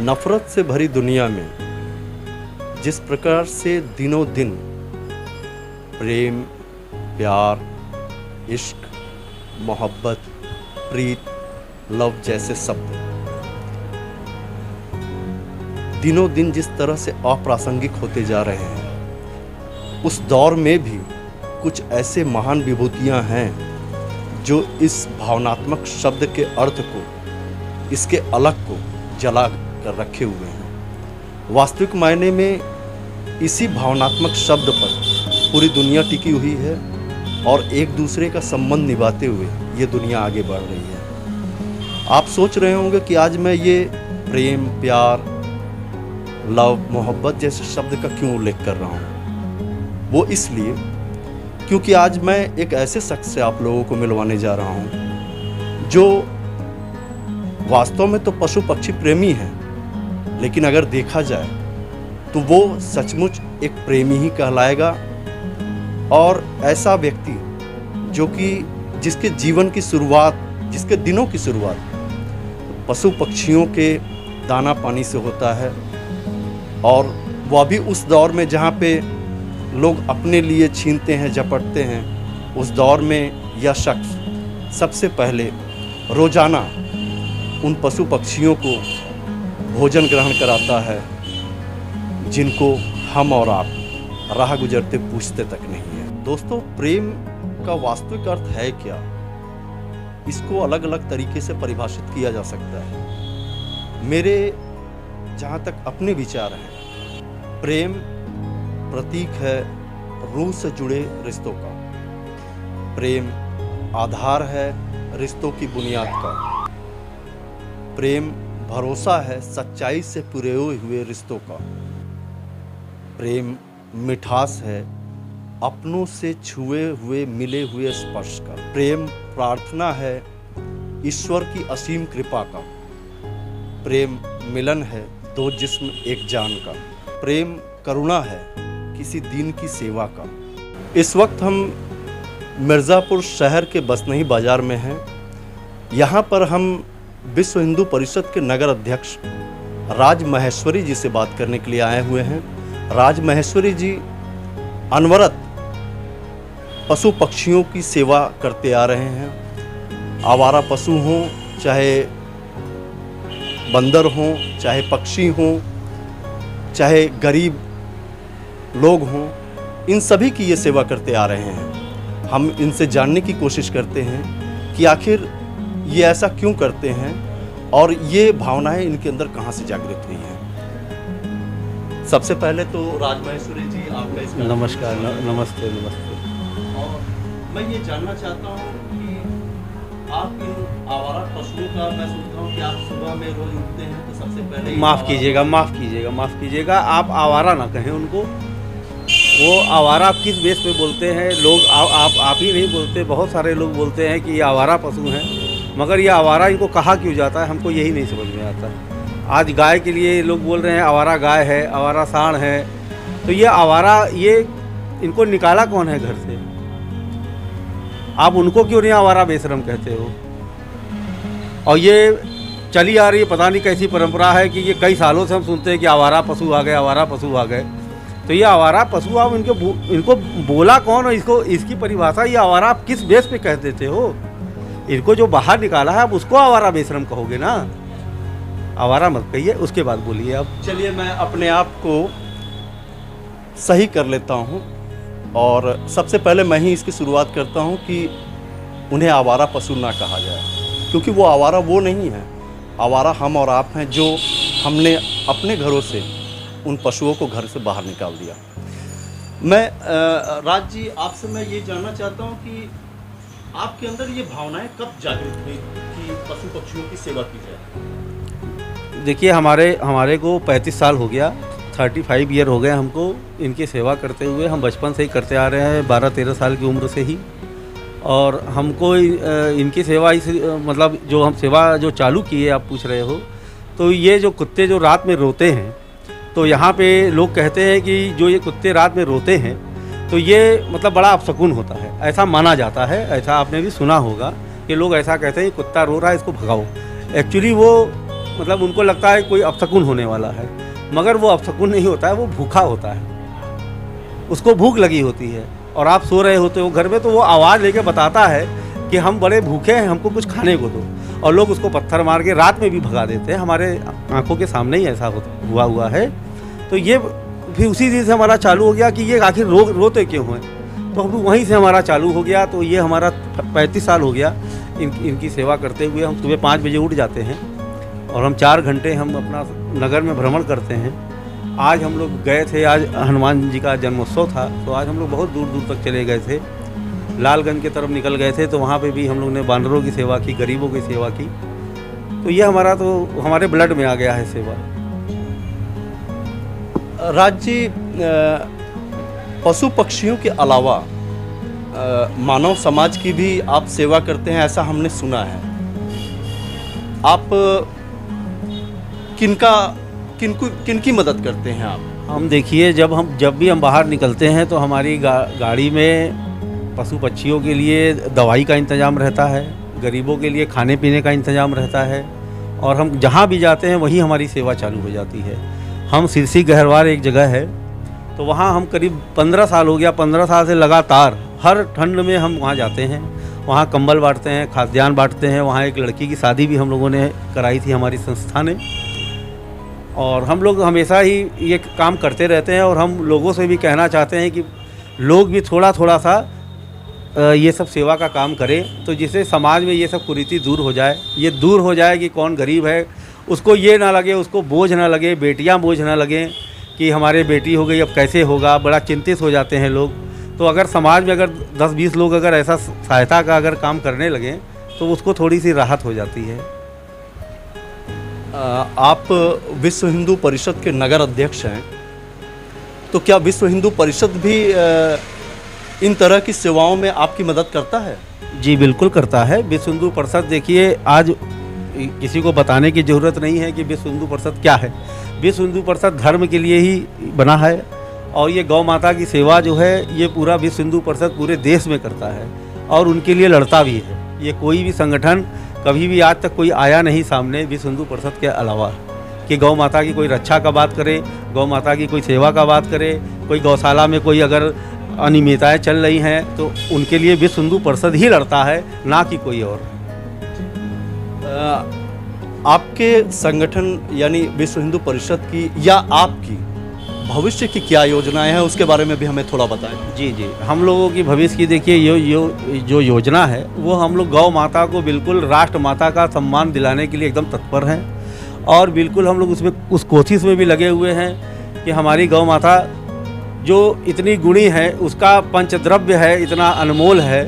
नफरत से भरी दुनिया में जिस प्रकार से दिनों दिन प्रेम, प्यार, इश्क, मोहब्बत, प्रीत, लव जैसे शब्द दिनों दिन जिस तरह से अप्रासंगिक होते जा रहे हैं, उस दौर में भी कुछ ऐसे महान विभूतियां हैं जो इस भावनात्मक शब्द के अर्थ को, इसके अलग को जला कर रखे हुए हैं। वास्तविक मायने में इसी भावनात्मक शब्द पर पूरी दुनिया टिकी हुई है और एक दूसरे का संबंध निभाते हुए ये दुनिया आगे बढ़ रही है। आप सोच रहे होंगे कि आज मैं ये प्रेम, प्यार, लव, मोहब्बत जैसे शब्द का क्यों उल्लेख कर रहा हूँ। वो इसलिए क्योंकि आज मैं एक ऐसे शख्स से आप लोगों को मिलवाने जा रहा हूँ जो वास्तव में तो पशु पक्षी प्रेमी है, लेकिन अगर देखा जाए तो वो सचमुच एक प्रेमी ही कहलाएगा। और ऐसा व्यक्ति जो कि जिसके जीवन की शुरुआत, जिसके दिनों की शुरुआत पशु पक्षियों के दाना पानी से होता है, और वह भी उस दौर में जहाँ पे लोग अपने लिए छीनते हैं, झपटते हैं, उस दौर में यह शख्स सबसे पहले रोजाना उन पशु पक्षियों को भोजन ग्रहण कराता है जिनको हम और आप राह गुजरते पूछते तक नहीं है। दोस्तों, प्रेम का वास्तविक अर्थ है क्या? इसको अलग अलग तरीके से परिभाषित किया जा सकता है। मेरे जहाँ तक अपने विचार हैं, प्रेम प्रतीक है रूह से जुड़े रिश्तों का। प्रेम आधार है रिश्तों की बुनियाद का। प्रेम भरोसा है सच्चाई से पुरे हुए रिश्तों का। प्रेम मिठास है अपनों से छुए हुए मिले हुए स्पर्श का। प्रेम प्रार्थना है ईश्वर की असीम कृपा का। प्रेम मिलन है दो जिस्म एक जान का। प्रेम करुणा है किसी दीन की सेवा का। इस वक्त हम मिर्ज़ापुर शहर के बसनही बाजार में हैं। यहाँ पर हम विश्व हिंदू परिषद के नगर अध्यक्ष राज महेश्वरी जी से बात करने के लिए आए हुए हैं। राज महेश्वरी जी अनवरत पशु पक्षियों की सेवा करते आ रहे हैं। आवारा पशु हों, चाहे बंदर हों, चाहे पक्षी हों, चाहे गरीब लोग हों, इन सभी की ये सेवा करते आ रहे हैं। हम इनसे जानने की कोशिश करते हैं कि आखिर ये ऐसा क्यों करते हैं और ये भावनाएं इनके अंदर कहाँ से जागृत हुई हैं। सबसे पहले तो राज महेश्वरी जी, आपका इसका नमस्कार। नमस्ते। और मैं ये जानना चाहता हूँ कि आप इन आवारा पशुओं का, मैं सुनता हूँ कि आप सुबह में रोज उठते हैं तो सबसे पहले माफ़ कीजिएगा, आप आवारा ना कहें उनको। वो आवारा आप किस बेस पे बोलते हैं? लोग आप ही नहीं बोलते, बहुत सारे लोग बोलते हैं कि ये आवारा पशु हैं, मगर ये आवारा इनको कहा क्यों जाता है, हमको यही नहीं समझ में आता। आज गाय के लिए लोग बोल रहे हैं आवारा गाय है, आवारा सांड है, तो ये आवारा, ये इनको निकाला कौन है घर से? आप उनको क्यों नहीं आवारा बेशरम कहते हो? और ये चली आ रही है, पता नहीं कैसी परंपरा है कि ये कई सालों से हम सुनते हैं कि आवारा पशु आ गए, आवारा पशु आ गए। तो ये आवारा पशु आप इनको बोला कौन, और इसको, इसकी परिभाषा ये आवारा आप किस बेस पे कह देते हो? इनको जो बाहर निकाला है आप उसको आवारा बेशरम कहोगे ना, आवारा मत कहिए। उसके बाद बोलिए आप। चलिए, मैं अपने आप को सही कर लेता हूँ और सबसे पहले मैं ही इसकी शुरुआत करता हूँ कि उन्हें आवारा पशु ना कहा जाए, क्योंकि वो आवारा वो नहीं है। आवारा हम और आप हैं जो हमने अपने घरों से उन पशुओं को घर से बाहर निकाल दिया। मैं राज जी, आपसे मैं ये जानना चाहता हूँ कि आपके अंदर ये भावनाएं कब जागृत हुई कि पशु पक्षियों की सेवा की जाए? देखिए, हमारे को 35 साल हो गया, 35 ईयर हो गए हमको इनकी सेवा करते हुए। हम बचपन से ही करते आ रहे हैं, 12-13 साल की उम्र से ही। और हमको इनकी सेवा मतलब जो हम सेवा जो चालू की है, आप पूछ रहे हो, तो ये जो कुत्ते जो रात में रोते हैं, तो यहाँ पे लोग कहते हैं कि जो ये कुत्ते रात में रोते हैं तो ये मतलब बड़ा अपशकुन होता है, ऐसा माना जाता है। ऐसा आपने भी सुना होगा कि लोग ऐसा कहते हैं कि कुत्ता रो रहा है, इसको भगाओ। एक्चुअली वो मतलब उनको लगता है कोई अपशकुन होने वाला है, मगर वो अपशकुन नहीं होता है, वो भूखा होता है, उसको भूख लगी होती है और आप सो रहे होते हो घर में, तो वो आवाज़ लेके बताता है कि हम बड़े भूखे हैं, हमको कुछ खाने को दो, और लोग उसको पत्थर मार के रात में भी भगा देते हैं। हमारे आंखों के सामने ही ऐसा हुआ है। तो ये फिर उसी दिन से हमारा चालू हो गया कि ये आखिर रोते क्यों हैं, तो हम वहीं से हमारा चालू हो गया। तो ये हमारा 35 साल हो गया इनकी सेवा करते हुए। हम सुबह 5 बजे उठ जाते हैं और हम 4 घंटे हम अपना नगर में भ्रमण करते हैं। आज हम लोग गए थे, आज हनुमान जी का जन्मोत्सव था, तो आज हम लोग बहुत दूर दूर तक चले गए थे। लालगंज की तरफ निकल गए थे, तो वहाँ पे भी हम लोग ने बानरों की सेवा की, गरीबों की सेवा की। तो ये हमारे ब्लड में आ गया है सेवा। राज जी, पशु पक्षियों के अलावा मानव समाज की भी आप सेवा करते हैं, ऐसा हमने सुना है। आप किनकी मदद करते हैं आप? हम देखिए, जब भी हम बाहर निकलते हैं तो हमारी गाड़ी में पशु पक्षियों के लिए दवाई का इंतज़ाम रहता है, गरीबों के लिए खाने पीने का इंतज़ाम रहता है, और हम जहाँ भी जाते हैं वहीं हमारी सेवा चालू हो जाती है। हम सिरसी गहरवार एक जगह है, तो वहाँ हम करीब 15 साल हो गया, 15 साल से लगातार हर ठंड में हम वहाँ जाते हैं। वहाँ कंबल बांटते हैं, खाद्यान्न बांटते हैं। वहाँ एक लड़की की शादी भी हम लोगों ने कराई थी हमारी संस्था ने, और हम लोग हमेशा ही ये काम करते रहते हैं। और हम लोगों से भी कहना चाहते हैं कि लोग भी थोड़ा थोड़ा सा ये सब सेवा का काम करें, तो जिससे समाज में ये सब कुरीति दूर हो जाए। ये दूर हो जाए कि कौन गरीब है, उसको ये ना लगे, उसको बोझ ना लगे, बेटियां बोझ ना लगें कि हमारे बेटी हो गई अब कैसे होगा, बड़ा चिंतित हो जाते हैं लोग। तो अगर समाज में अगर 10-20 लोग अगर ऐसा सहायता का अगर काम करने लगें तो उसको थोड़ी सी राहत हो जाती है। आप विश्व हिंदू परिषद के नगर अध्यक्ष हैं, तो क्या विश्व हिंदू परिषद भी इन तरह की सेवाओं में आपकी मदद करता है? जी बिल्कुल करता है। विश्व हिंदू परिषद, देखिए आज किसी को बताने की ज़रूरत नहीं है कि विश्व हिंदू परिषद क्या है। विश्व हिंदू परिषद धर्म के लिए ही बना है, और ये गौ माता की सेवा जो है ये पूरा विश्व हिंदू परिषद पूरे देश में करता है और उनके लिए लड़ता भी है। ये कोई भी संगठन कभी भी आज तक कोई आया नहीं सामने विश्व हिंदू परिषद के अलावा कि गौ माता की कोई रक्षा का बात करे, गौ माता की कोई सेवा का बात करे, कोई गौशाला में कोई अगर अनियमितताएँ चल रही हैं तो उनके लिए विश्व हिंदू परिषद ही लड़ता है, ना कि कोई और। आपके संगठन यानी विश्व हिंदू परिषद की या आपकी भविष्य की क्या योजनाएं हैं, उसके बारे में भी हमें थोड़ा बताएं। जी जी, हम लोगों की भविष्य की देखिए जो योजना है वो हम लोग गौ माता को बिल्कुल राष्ट्र माता का सम्मान दिलाने के लिए एकदम तत्पर हैं, और बिल्कुल हम लोग उसमें उस कोशिश में भी लगे हुए हैं कि हमारी गौ माता जो इतनी गुणी है, उसका पंचद्रव्य है इतना अनमोल है,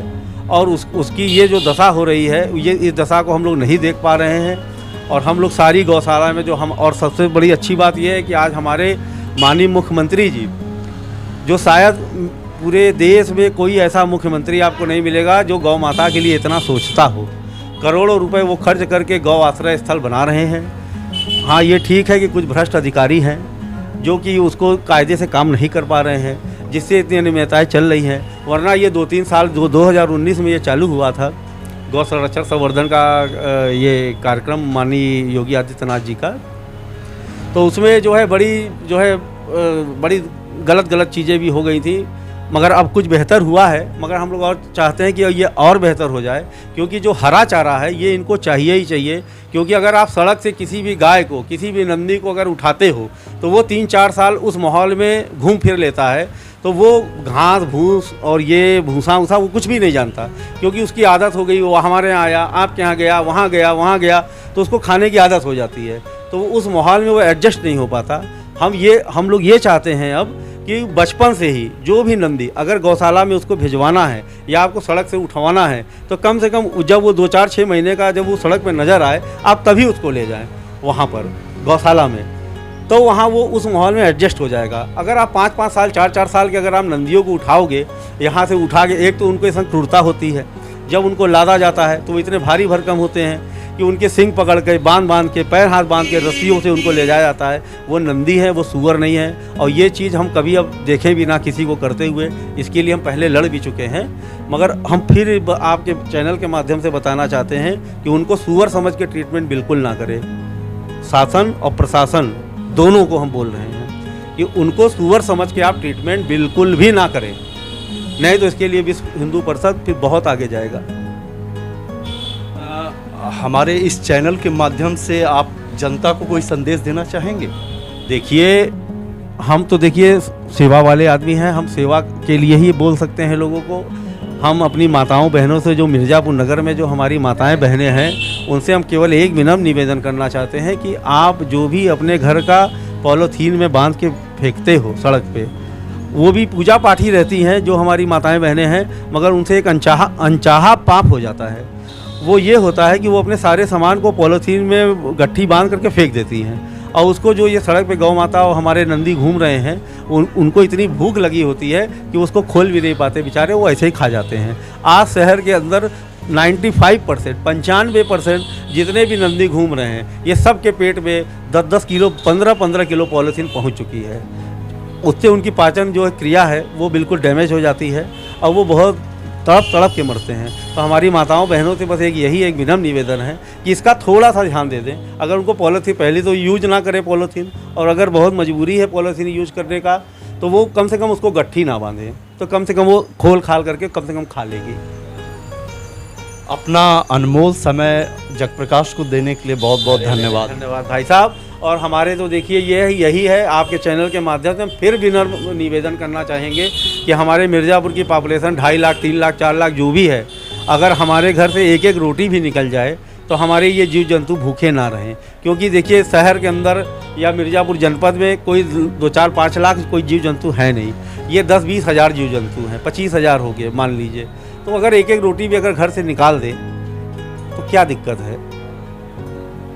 और उसकी ये जो दशा हो रही है ये इस दशा को हम लोग नहीं देख पा रहे हैं। और हम लोग सारी गौशाला में और सबसे बड़ी अच्छी बात यह है कि आज हमारे माननीय मुख्यमंत्री जी, जो शायद पूरे देश में कोई ऐसा मुख्यमंत्री आपको नहीं मिलेगा जो गौ माता के लिए इतना सोचता हो। करोड़ों रुपए वो खर्च करके गौ आश्रय स्थल बना रहे हैं। हाँ, ये ठीक है कि कुछ भ्रष्ट अधिकारी हैं जो कि उसको कायदे से काम नहीं कर पा रहे हैं, जिससे इतनी अनियमितताएँ चल रही हैं। वरना ये 2-3 साल 2019 में ये चालू हुआ था गौ संरक्षण संवर्धन का ये कार्यक्रम माननीय योगी आदित्यनाथ जी का, तो उसमें जो है बड़ी गलत चीज़ें भी हो गई थी, मगर अब कुछ बेहतर हुआ है। मगर हम लोग और चाहते हैं कि ये और बेहतर हो जाए, क्योंकि जो हरा चारा है ये इनको चाहिए ही चाहिए। क्योंकि अगर आप सड़क से किसी भी गाय को, किसी भी नंदी को अगर उठाते हो तो वो 3-4 साल उस माहौल में घूम फिर लेता है, तो वो घास भूस और ये भूसा वूसा वो कुछ भी नहीं जानता, क्योंकि उसकी आदत हो गई। वो हमारे यहाँ आया, आपके यहाँ गया, वहाँ गया, तो उसको खाने की आदत हो जाती है, तो उस माहौल में वो एडजस्ट नहीं हो पाता। हम लोग ये चाहते हैं अब कि बचपन से ही जो भी नंदी अगर गौशाला में उसको भिजवाना है या आपको सड़क से उठवाना है, तो कम से कम जब वो 2-4-6 महीने का जब वो सड़क पे नज़र आए, आप तभी उसको ले जाएं वहाँ पर गौशाला में, तो वहाँ वो उस माहौल में एडजस्ट हो जाएगा। अगर आप 5-5 साल 4-4 साल के अगर आप नंदियों को उठाओगे, यहाँ से उठा के, एक तो उनको इस क्रूरता होती है, जब उनको लादा जाता है तो वो इतने भारी भरकम होते हैं कि उनके सिंग पकड़ के बांध के पैर हाथ बांध के रस्सियों से उनको ले जाया जाता है। वो नंदी है, वो सूअर नहीं है, और ये चीज़ हम कभी अब देखें भी ना किसी को करते हुए। इसके लिए हम पहले लड़ भी चुके हैं, मगर हम फिर आपके चैनल के माध्यम से बताना चाहते हैं कि उनको सूअर समझ के ट्रीटमेंट बिल्कुल ना करें। शासन और प्रशासन दोनों को हम बोल रहे हैं कि उनको सुअर समझ के आप ट्रीटमेंट बिल्कुल भी ना करें, नहीं तो इसके लिए विश्व हिंदू परिषद फिर बहुत आगे जाएगा। हमारे इस चैनल के माध्यम से आप जनता को कोई संदेश देना चाहेंगे? देखिए, हम तो देखिए सेवा वाले आदमी हैं, हम सेवा के लिए ही बोल सकते हैं लोगों को। हम अपनी माताओं बहनों से, जो मिर्ज़ापुर नगर में जो हमारी माताएं बहनें हैं, उनसे हम केवल एक विनम्र निवेदन करना चाहते हैं कि आप जो भी अपने घर का पॉलीथीन में बांध के फेंकते हो सड़क पे, वो भी पूजा पाठ ही रहती हैं जो हमारी माताएं बहनें हैं, मगर उनसे एक अनचाहा पाप हो जाता है। वो ये होता है कि वो अपने सारे सामान को पॉलीथीन में गट्ठी बांध करके फेंक देती हैं, और उसको जो ये सड़क पे गौ माता और हमारे नंदी घूम रहे हैं, उनको इतनी भूख लगी होती है कि उसको खोल भी नहीं पाते बेचारे, वो ऐसे ही खा जाते हैं। आज शहर के अंदर 95% जितने भी नंदी घूम रहे हैं, ये सब के पेट में 10-10 किलो 15-15 किलो पॉलीथीन पहुंच चुकी है। उससे उनकी पाचन जो क्रिया है वो बिल्कुल डैमेज हो जाती है और वो बहुत तड़प के मरते हैं। तो हमारी माताओं बहनों से बस यही एक विनम्र निवेदन है कि इसका थोड़ा सा ध्यान दे दें। अगर उनको पॉलीथीन पहले तो यूज ना करें पॉलीथीन, और अगर बहुत मजबूरी है पॉलीथीन यूज करने का, तो वो कम से कम उसको गट्ठी ना बांधें, तो कम से कम वो खोल खाल करके कम से कम खा लेगी। अपना अनमोल समय जगप्रकाश को देने के लिए बहुत बहुत धन्यवाद। धन्यवाद भाई साहब। और हमारे तो देखिए यही है, आपके चैनल के माध्यम से हम फिर विनम्र निवेदन करना चाहेंगे कि हमारे मिर्ज़ापुर की पॉपुलेशन 2.5 लाख 3 लाख 4 लाख जो भी है, अगर हमारे घर से एक रोटी भी निकल जाए तो हमारे ये जीव जंतु भूखे ना रहें। क्योंकि देखिए शहर के अंदर या मिर्ज़ापुर जनपद में कोई 2-4-5 लाख कोई जीव जंतु है नहीं, ये 10-20 हज़ार जीव जंतु हैं, 25,000 हो गए मान लीजिए। तो अगर एक रोटी भी अगर घर से निकाल दें तो क्या दिक्कत है।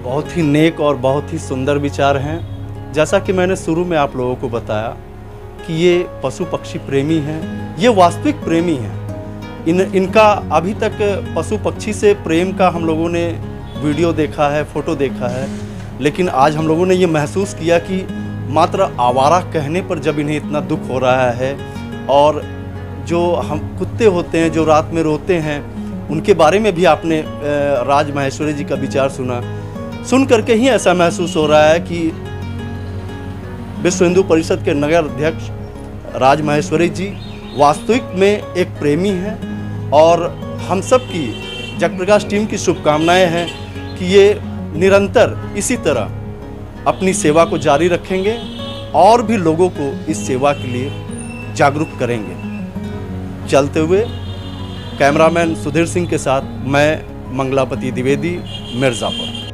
बहुत ही नेक और बहुत ही सुंदर विचार हैं। जैसा कि मैंने शुरू में आप लोगों को बताया कि ये पशु पक्षी प्रेमी हैं, ये वास्तविक प्रेमी हैं। इनका अभी तक पशु पक्षी से प्रेम का हम लोगों ने वीडियो देखा है, फ़ोटो देखा है, लेकिन आज हम लोगों ने ये महसूस किया कि मात्र आवारा कहने पर जब इन्हें इतना दुख हो रहा है, और जो हम कुत्ते होते हैं जो रात में रोते हैं, उनके बारे में भी आपने राज माहेश्वरी जी का विचार सुन करके ही ऐसा महसूस हो रहा है कि विश्व हिंदू परिषद के नगर अध्यक्ष राज माहेश्वरी जी वास्तविक में एक प्रेमी हैं। और हम सब की जगप्रकाश टीम की शुभकामनाएं हैं कि ये निरंतर इसी तरह अपनी सेवा को जारी रखेंगे और भी लोगों को इस सेवा के लिए जागरूक करेंगे। चलते हुए कैमरामैन सुधीर सिंह के साथ मैं मंगलापति द्विवेदी, मिर्ज़ापुर।